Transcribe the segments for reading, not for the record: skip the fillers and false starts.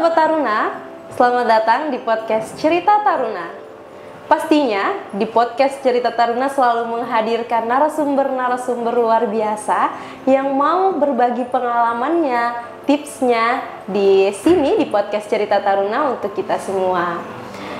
Sobat Taruna, selamat datang di podcast Cerita Taruna. Pastinya di podcast Cerita Taruna selalu menghadirkan narasumber-narasumber luar biasa yang mau berbagi pengalamannya, tipsnya di sini di podcast Cerita Taruna untuk kita semua.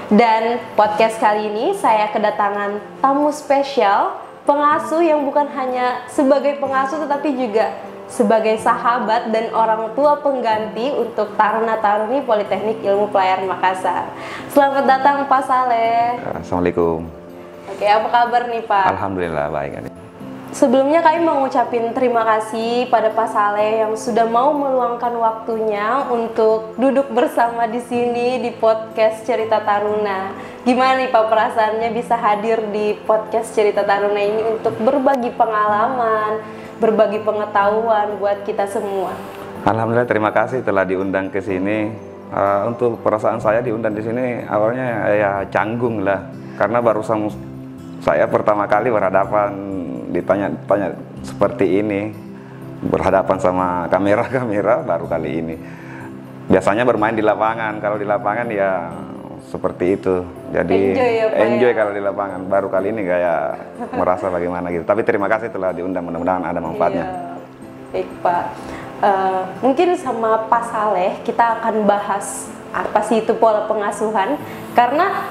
Dan podcast kali ini saya kedatangan tamu spesial, pengasuh yang bukan hanya sebagai pengasuh tetapi juga sebagai sahabat dan orang tua pengganti untuk Taruna-Taruni Politeknik Ilmu Pelayaran Makassar. Selamat datang Pak Saleh. Assalamualaikum. Oke, apa kabar nih Pak? Alhamdulillah baik. Sebelumnya kami mau ngucapin terima kasih pada Pak Saleh yang sudah mau meluangkan waktunya untuk duduk bersama di sini di podcast Cerita Taruna. Gimana nih Pak perasaannya bisa hadir di podcast Cerita Taruna ini untuk berbagi pengalaman, berbagi pengetahuan buat kita semua? Alhamdulillah, terima kasih telah diundang ke sini. Untuk perasaan saya diundang di sini awalnya ya canggung lah, karena barusan saya pertama kali berhadapan ditanya seperti ini, berhadapan sama kamera baru kali ini. Biasanya bermain di lapangan, kalau di lapangan ya seperti itu. Jadi enjoy kalau di lapangan. Baru kali ini kayak merasa bagaimana gitu. Tapi terima kasih telah diundang, mudah-mudahan ada manfaatnya. Iya. Baik Pak. Mungkin sama Pak Saleh kita akan bahas apa sih itu pola pengasuhan. Karena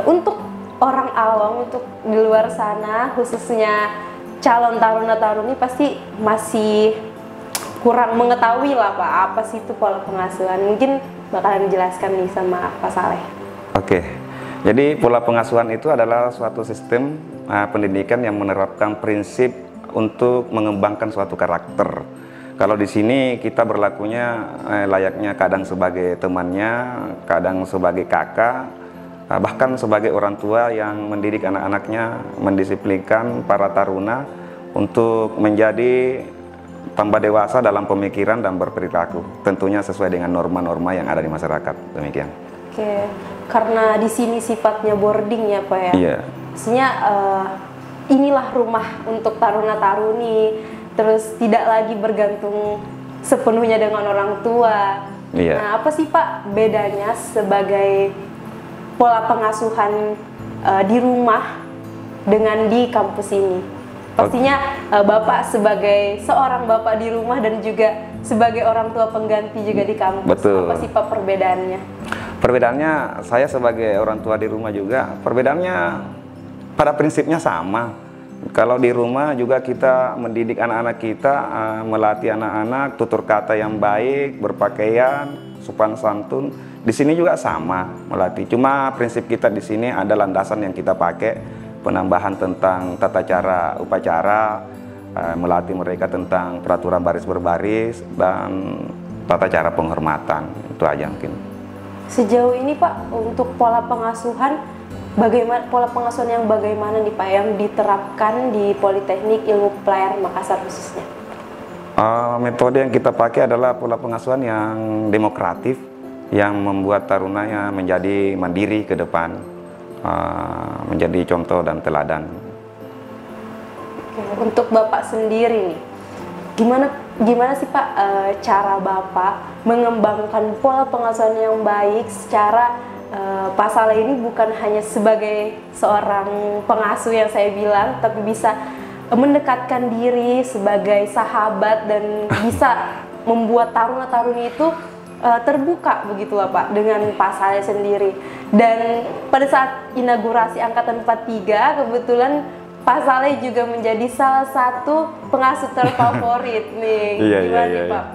untuk orang awam, untuk di luar sana khususnya calon taruna-taruni pasti masih kurang mengetahui lah Pak apa sih itu pola pengasuhan. Mungkin bakalan dijelaskan nih sama Pak Saleh. Oke, jadi pola pengasuhan itu adalah suatu sistem pendidikan yang menerapkan prinsip untuk mengembangkan suatu karakter. Kalau di sini kita berlakunya layaknya kadang sebagai temannya, kadang sebagai kakak, bahkan sebagai orang tua yang mendidik anak-anaknya, mendisiplinkan para taruna untuk menjadi tambah dewasa dalam pemikiran dan berperilaku, tentunya sesuai dengan norma-norma yang ada di masyarakat. Demikian. Oke, karena di sini sifatnya boarding ya Pak ya. Iya. Maksudnya inilah rumah untuk taruna-taruni, terus tidak lagi bergantung sepenuhnya dengan orang tua. Iya. Nah, apa sih Pak bedanya sebagai pola pengasuhan di rumah dengan di kampus ini? Pastinya Bapak sebagai seorang bapak di rumah dan juga sebagai orang tua pengganti juga di kampus. Betul. Apa sih Pak perbedaannya? Perbedaannya, saya sebagai orang tua di rumah juga, perbedaannya pada prinsipnya sama. Kalau di rumah juga kita mendidik anak-anak kita, melatih anak-anak tutur kata yang baik, berpakaian, sopan santun. Di sini juga sama melatih. Cuma prinsip kita di sini ada landasan yang kita pakai, penambahan tentang tata cara upacara, melatih mereka tentang peraturan baris berbaris dan tata cara penghormatan. Itu aja mungkin. Sejauh ini Pak untuk pola pengasuhan bagaimana, pola pengasuhan yang bagaimana nih Pak yang diterapkan di Politeknik Ilmu Pelayaran Makassar khususnya? Metode yang kita pakai adalah pola pengasuhan yang demokratif, yang membuat tarunanya menjadi mandiri ke depan, menjadi contoh dan teladan. Oke, untuk Bapak sendiri nih, gimana sih Pak cara Bapak mengembangkan pola pengasuhan yang baik secara Pak Saleh ini bukan hanya sebagai seorang pengasuh yang saya bilang, tapi bisa mendekatkan diri sebagai sahabat dan bisa membuat taruna-taruni itu terbuka begitulah Pak dengan Pak Saleh sendiri. Dan pada saat inaugurasi Angkatan 43 kebetulan Pak Saleh juga menjadi salah satu pengasuh terfavorit nih. Gimana Pak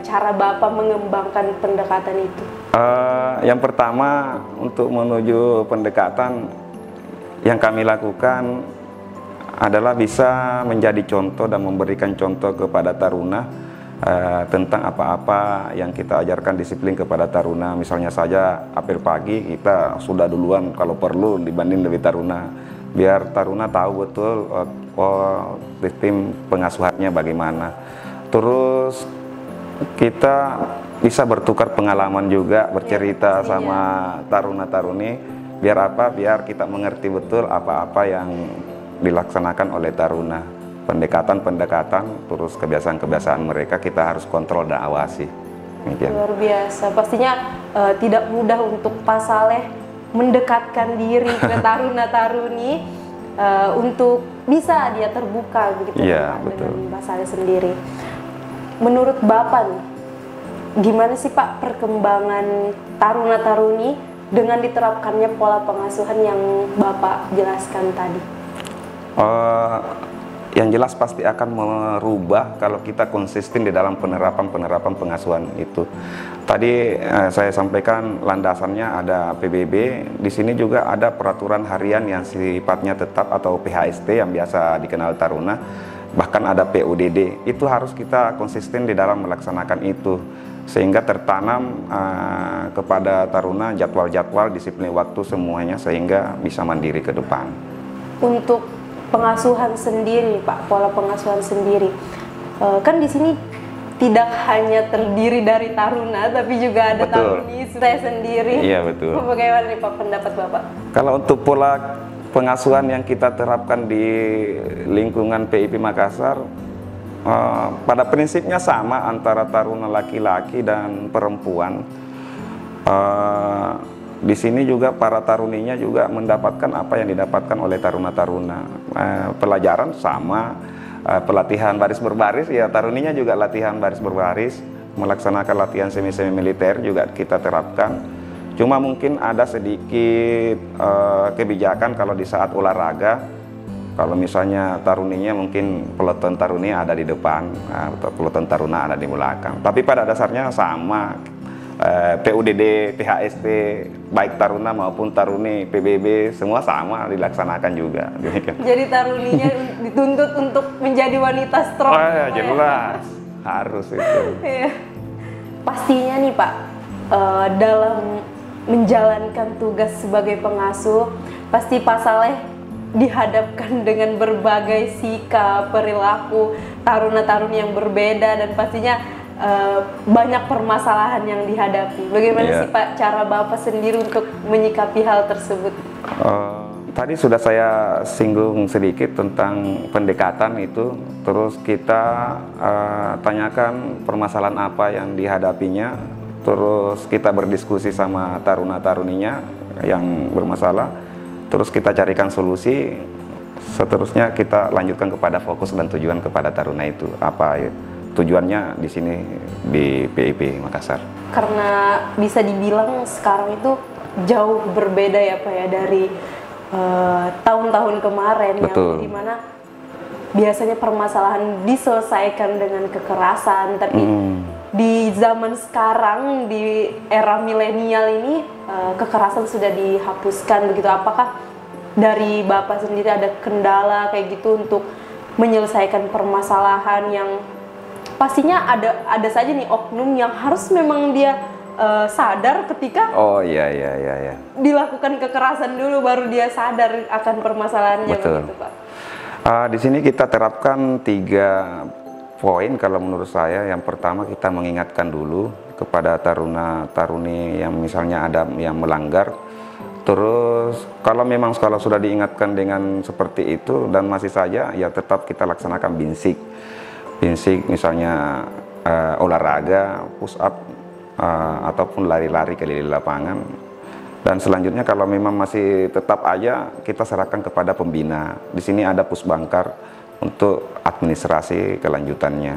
cara Bapak mengembangkan pendekatan itu? Yang pertama, untuk menuju pendekatan yang kami lakukan adalah bisa menjadi contoh dan memberikan contoh kepada taruna tentang apa-apa yang kita ajarkan disiplin kepada taruna. Misalnya saja apel pagi kita sudah duluan kalau perlu dibanding lebih taruna, biar taruna tahu betul sistem pengasuhannya bagaimana. Terus kita bisa bertukar pengalaman juga, bercerita sama taruna-taruni, biar apa? Biar kita mengerti betul apa-apa yang dilaksanakan oleh taruna. Pendekatan-pendekatan, terus kebiasaan-kebiasaan mereka kita harus kontrol dan awasi. Luar biasa. Pastinya tidak mudah untuk Pak Saleh mendekatkan diri ke taruna-taruni untuk bisa dia terbuka begitu Iya, Pak, betul. dengan Pak Saleh sendiri. Menurut Bapak nih, gimana sih Pak perkembangan taruna-taruni dengan diterapkannya pola pengasuhan yang Bapak jelaskan tadi? Yang jelas pasti akan merubah kalau kita konsisten di dalam penerapan pengasuhan itu. Tadi saya sampaikan landasannya ada PBB, di sini juga ada peraturan harian yang sifatnya tetap atau PHST yang biasa dikenal taruna, bahkan ada PUDD. Itu harus kita konsisten di dalam melaksanakan itu, sehingga tertanam kepada taruna jadwal-jadwal, disiplin waktu semuanya, sehingga bisa mandiri ke depan. Untuk pengasuhan sendiri Pak, pola pengasuhan sendiri, kan di sini tidak hanya terdiri dari taruna, tapi juga ada taruni saya sendiri. Iya, betul. Bagaimana nih Pak pendapat Bapak? Kalau untuk pola pengasuhan yang kita terapkan di lingkungan PIP Makassar, pada prinsipnya sama antara taruna laki-laki dan perempuan. Di sini juga para taruninya juga mendapatkan apa yang didapatkan oleh taruna-taruna. Pelajaran sama, pelatihan baris berbaris, ya taruninya juga latihan baris berbaris, melaksanakan latihan semi-semi militer juga kita terapkan. Cuma mungkin ada sedikit kebijakan kalau di saat olahraga, kalau misalnya taruninya mungkin peloton taruni ada di depan atau peloton taruna ada di belakang. Tapi pada dasarnya sama. PUDD, PHST, baik taruna maupun taruni, PBB, semua sama dilaksanakan juga. Jadi taruninya dituntut untuk menjadi wanita strong. Oh ya, jelas, harus itu. Iya. Pastinya nih Pak, dalam menjalankan tugas sebagai pengasuh, pasti Pak Saleh dihadapkan dengan berbagai sikap, perilaku taruna-taruni yang berbeda, dan pastinya banyak permasalahan yang dihadapi. Bagaimana sih Pak cara Bapak sendiri untuk menyikapi hal tersebut? Tadi sudah saya singgung sedikit tentang pendekatan itu, terus kita tanyakan permasalahan apa yang dihadapinya, terus kita berdiskusi sama taruna-taruninya yang bermasalah, terus kita carikan solusi, seterusnya kita lanjutkan kepada fokus dan tujuan kepada taruna itu apa ya. Tujuannya di sini di PIP Makassar. Karena bisa dibilang sekarang itu jauh berbeda ya Pak ya dari tahun-tahun kemarin. Betul. Yang dimana biasanya permasalahan diselesaikan dengan kekerasan, tapi di zaman sekarang di era milenial ini kekerasan sudah dihapuskan begitu. Apakah dari Bapak sendiri ada kendala kayak gitu untuk menyelesaikan permasalahan yang pastinya ada saja nih oknum yang harus memang dia sadar ketika dilakukan kekerasan dulu baru dia sadar akan permasalahannya. Betul. Begitu Pak. Di sini kita terapkan 3 poin kalau menurut saya. Yang pertama, kita mengingatkan dulu kepada taruna-taruni yang misalnya ada yang melanggar. Terus kalau memang kalau sudah diingatkan dengan seperti itu dan masih saja, ya tetap kita laksanakan binsik misalnya olahraga, push up ataupun lari-lari keliling lapangan. Dan selanjutnya kalau memang masih tetap aja, kita serahkan kepada pembina. Di sini ada pusbangkar untuk administrasi kelanjutannya.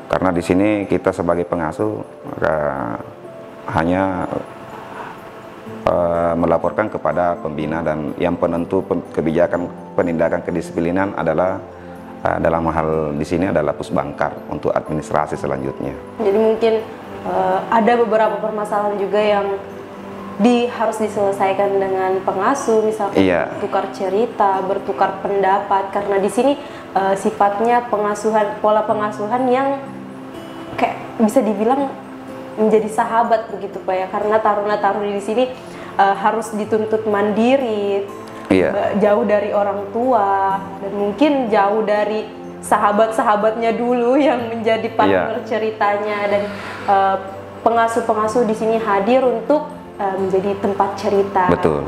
Karena di sini kita sebagai pengasuh hanya melaporkan kepada pembina, dan yang penentu kebijakan penindakan kedisiplinan adalah dalam hal di sini adalah pusbangkar untuk administrasi selanjutnya. Jadi mungkin ada beberapa permasalahan juga yang harus diselesaikan dengan pengasuh, misalkan bertukar cerita, bertukar pendapat, karena di sini sifatnya pola pengasuhan yang kayak bisa dibilang menjadi sahabat begitu Pak ya, karena taruna-taruni di sini harus dituntut mandiri. Jauh dari orang tua, dan mungkin jauh dari sahabat-sahabatnya dulu yang menjadi partner ceritanya, dan pengasuh-pengasuh di sini hadir untuk menjadi tempat cerita. Betul.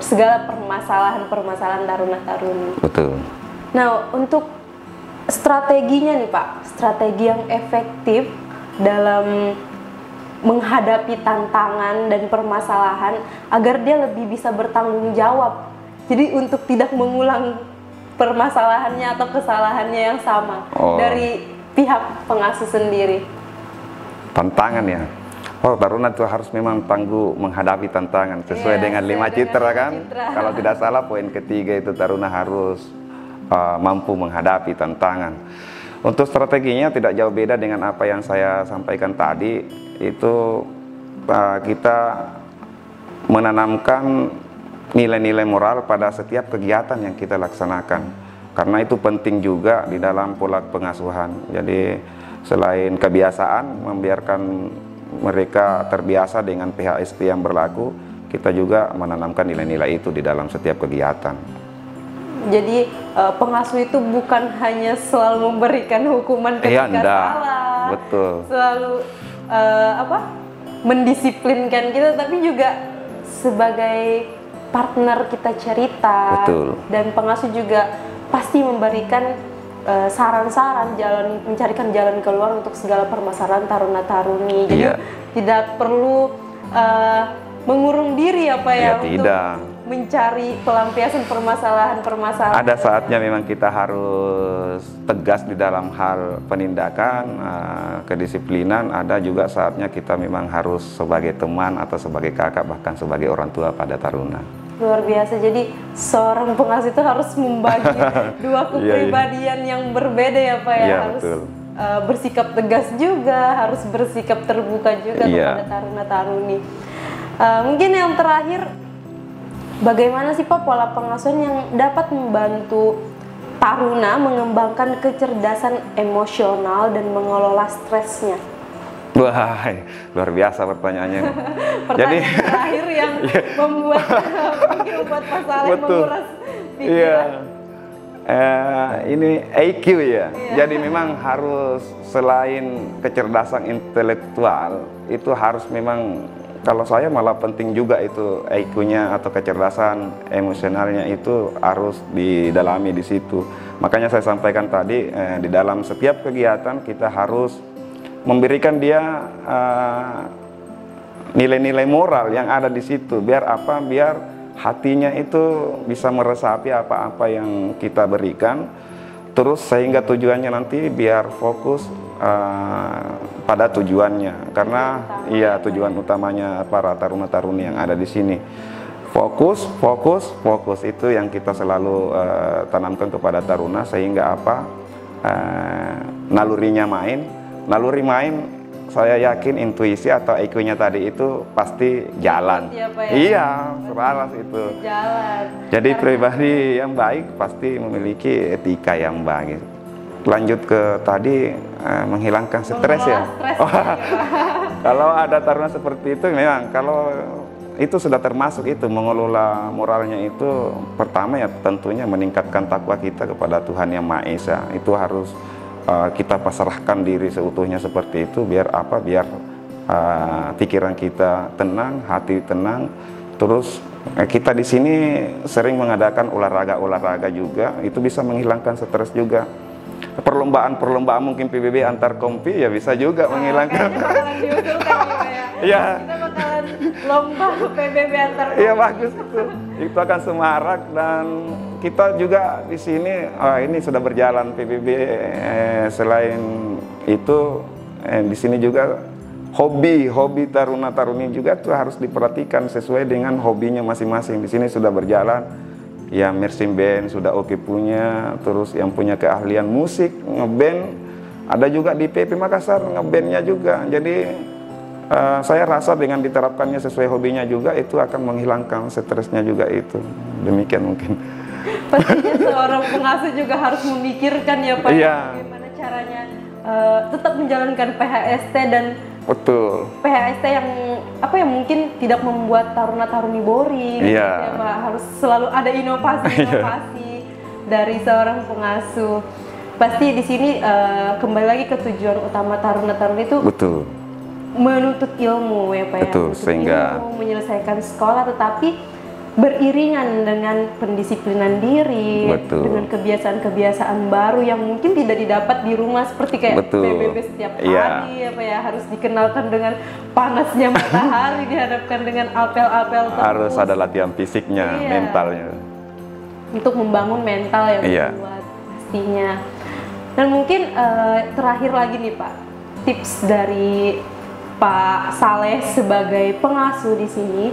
Segala permasalahan taruna-taruni. Betul. Nah, untuk strateginya nih Pak, strategi yang efektif dalam menghadapi tantangan dan permasalahan agar dia lebih bisa bertanggung jawab. Jadi untuk tidak mengulang permasalahannya atau kesalahannya yang sama dari pihak pengasuh sendiri. Tantangan ya. Oh, taruna itu harus memang tangguh menghadapi tantangan sesuai dengan 5 citra kan. Kalau tidak salah poin ketiga itu taruna harus mampu menghadapi tantangan. Untuk strateginya tidak jauh beda dengan apa yang saya sampaikan tadi. Itu kita menanamkan nilai-nilai moral pada setiap kegiatan yang kita laksanakan, karena itu penting juga di dalam pola pengasuhan. Jadi selain kebiasaan membiarkan mereka terbiasa dengan PHST yang berlaku, kita juga menanamkan nilai-nilai itu di dalam setiap kegiatan. Jadi pengasuh itu bukan hanya selalu memberikan hukuman ketika salah, betul, selalu mendisiplinkan kita, tapi juga sebagai partner kita cerita. Betul. Dan pengasuh juga pasti memberikan saran-saran, mencarikan jalan keluar untuk segala permasalahan taruna-taruni. Jadi tidak perlu mengurung diri untuk mencari pelampiasan permasalahan-permasalahan. Ada saatnya memang kita harus tegas di dalam hal penindakan, kedisiplinan. Ada juga saatnya kita memang harus sebagai teman atau sebagai kakak, bahkan sebagai orang tua pada taruna. Luar biasa, jadi seorang pengasuh itu harus membagi dua kepribadian yang berbeda ya Pak ya. Harus bersikap tegas juga, harus bersikap terbuka juga kepada taruna-taruni. Mungkin yang terakhir, bagaimana sih Pak pola pengasuhan yang dapat membantu taruna mengembangkan kecerdasan emosional dan mengelola stresnya? Wah, luar biasa pertanyaannya. Jadi terakhir yang membuat Pak Saleh menguras pikiran. Ini IQ ya. Jadi memang harus selain kecerdasan intelektual, itu harus memang, kalau saya malah penting juga itu IQ-nya atau kecerdasan emosionalnya itu harus didalami di situ. Makanya saya sampaikan tadi, di dalam setiap kegiatan kita harus memberikan dia nilai-nilai moral yang ada di situ. Biar apa? Biar hatinya itu bisa meresapi apa-apa yang kita berikan. Terus sehingga tujuannya nanti biar fokus pada tujuannya. Karena tujuan utamanya para taruna-taruni yang ada di sini. Fokus, fokus, fokus, itu yang kita selalu tanamkan kepada taruna, sehingga nalurinya main. Naluri main, saya yakin intuisi atau IQ-nya tadi itu pasti jalan. Iya, selaras itu. Jalan. Jadi pribadi yang baik pasti memiliki etika yang baik. Lanjut ke tadi, menghilangkan stres ya. Kalau ada taruna seperti itu, memang kalau itu sudah termasuk itu mengelola moralnya itu, pertama ya tentunya meningkatkan takwa kita kepada Tuhan Yang Maha Esa. Itu harus kita pasrahkan diri seutuhnya seperti itu. Biar apa? Biar pikiran kita tenang, hati tenang. Terus kita di sini sering mengadakan olahraga juga, itu bisa menghilangkan stres juga. Perlombaan mungkin PBB antar kompi ya bisa juga menghilangkan. Kita bakalan lomba PBB antar kompi. Iya, bagus itu. Itu akan semarak. Dan kita juga di sini ini sudah berjalan PBB. Selain itu di sini juga hobi taruna-taruni juga tuh harus diperhatikan sesuai dengan hobinya masing-masing. Di sini sudah berjalan ya, marching band sudah oke punya, terus yang punya keahlian musik ngeband ada juga di PP Makassar ngebandnya juga. Jadi saya rasa dengan diterapkannya sesuai hobinya juga itu akan menghilangkan stresnya juga itu. Demikian mungkin. Pastinya seorang pengasuh juga harus memikirkan ya Pak, bagaimana caranya tetap menjalankan PHST dan PHST yang mungkin tidak membuat taruna-taruni boring. Ya Pak, harus selalu ada inovasi dari seorang pengasuh. Pasti di sini kembali lagi ke tujuan utama taruna-taruni itu menuntut ilmu ya Pak. Sehingga ilmu, menyelesaikan sekolah, tetapi beriringan dengan pendisiplinan diri, Betul. dengan kebiasaan-kebiasaan baru yang mungkin tidak didapat di rumah, seperti kayak Betul. PBB setiap Iya. hari, apa ya, harus dikenalkan dengan panasnya matahari, dihadapkan dengan apel-apel terus. Harus ada latihan fisiknya, Iya. mentalnya. Untuk membangun mental yang Iya. kuat pastinya. Dan mungkin terakhir lagi nih Pak, tips dari Pak Saleh sebagai pengasuh di sini,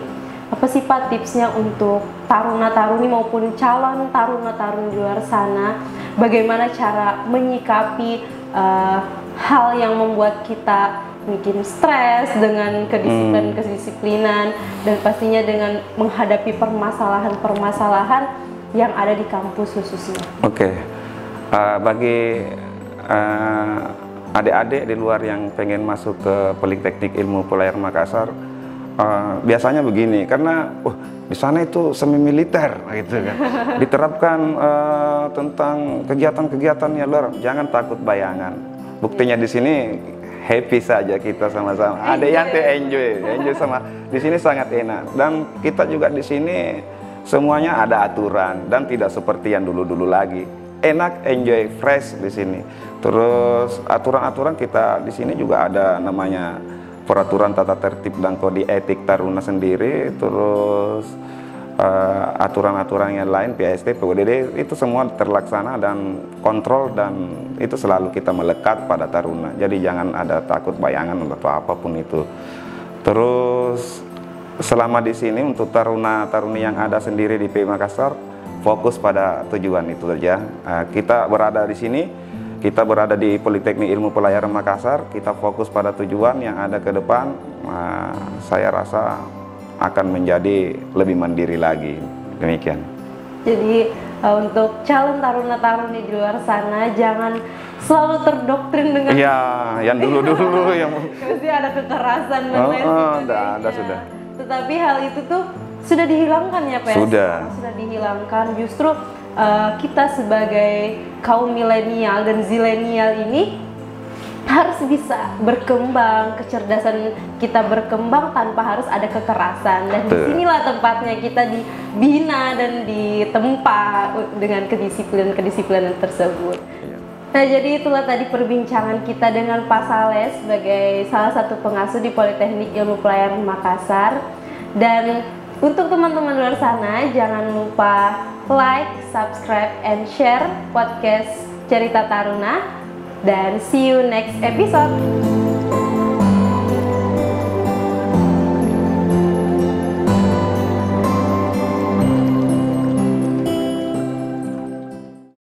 apa sih Pak tipsnya untuk taruna-taruni maupun calon taruna-taruni di luar sana, bagaimana cara menyikapi hal yang membuat kita mungkin stres dengan kedisiplinan dan pastinya dengan menghadapi permasalahan-permasalahan yang ada di kampus khususnya. Oke. Bagi adik-adik di luar yang pengen masuk ke Politeknik Ilmu Pelayaran Makassar, biasanya begini, karena di sana itu semi militer gitu kan. Diterapkan tentang kegiatan-kegiatan yang luar, jangan takut bayangan. Buktinya di sini happy saja kita sama-sama. Ada yang enjoy sama. Di sini sangat enak, dan kita juga di sini semuanya ada aturan dan tidak seperti yang dulu-dulu lagi. Enak, enjoy, fresh di sini. Terus aturan-aturan kita di sini juga ada namanya peraturan tata tertib dan kode etik taruna sendiri, terus aturan-aturan yang lain, PST, PWDD, itu semua terlaksana dan kontrol, dan itu selalu kita melekat pada taruna. Jadi jangan ada takut bayangan atau apapun itu. Terus selama di sini untuk taruna-taruni yang ada sendiri di PI Makassar, fokus pada tujuan itu saja. Kita berada di sini, kita berada di Politeknik Ilmu Pelayaran Makassar, kita fokus pada tujuan yang ada ke depan. Saya rasa akan menjadi lebih mandiri lagi. Demikian. Jadi untuk calon taruna-taruni di luar sana, jangan selalu terdoktrin dengan yang dulu-dulu yang pasti ada kekerasan dan lain ada sudah. Tetapi hal itu tuh sudah dihilangkan ya Pak? Sudah dihilangkan. Justru kita sebagai kaum milenial dan zilenial ini harus bisa berkembang, kecerdasan kita berkembang tanpa harus ada kekerasan, dan disinilah tempatnya kita dibina dan ditempa dengan kedisiplinan tersebut. Nah, jadi itulah tadi perbincangan kita dengan Pak Saleh sebagai salah satu pengasuh di Politeknik Ilmu Pelayaran Makassar. Dan untuk teman-teman luar sana, jangan lupa like, subscribe, and share podcast Cerita Taruna. Dan see you next episode.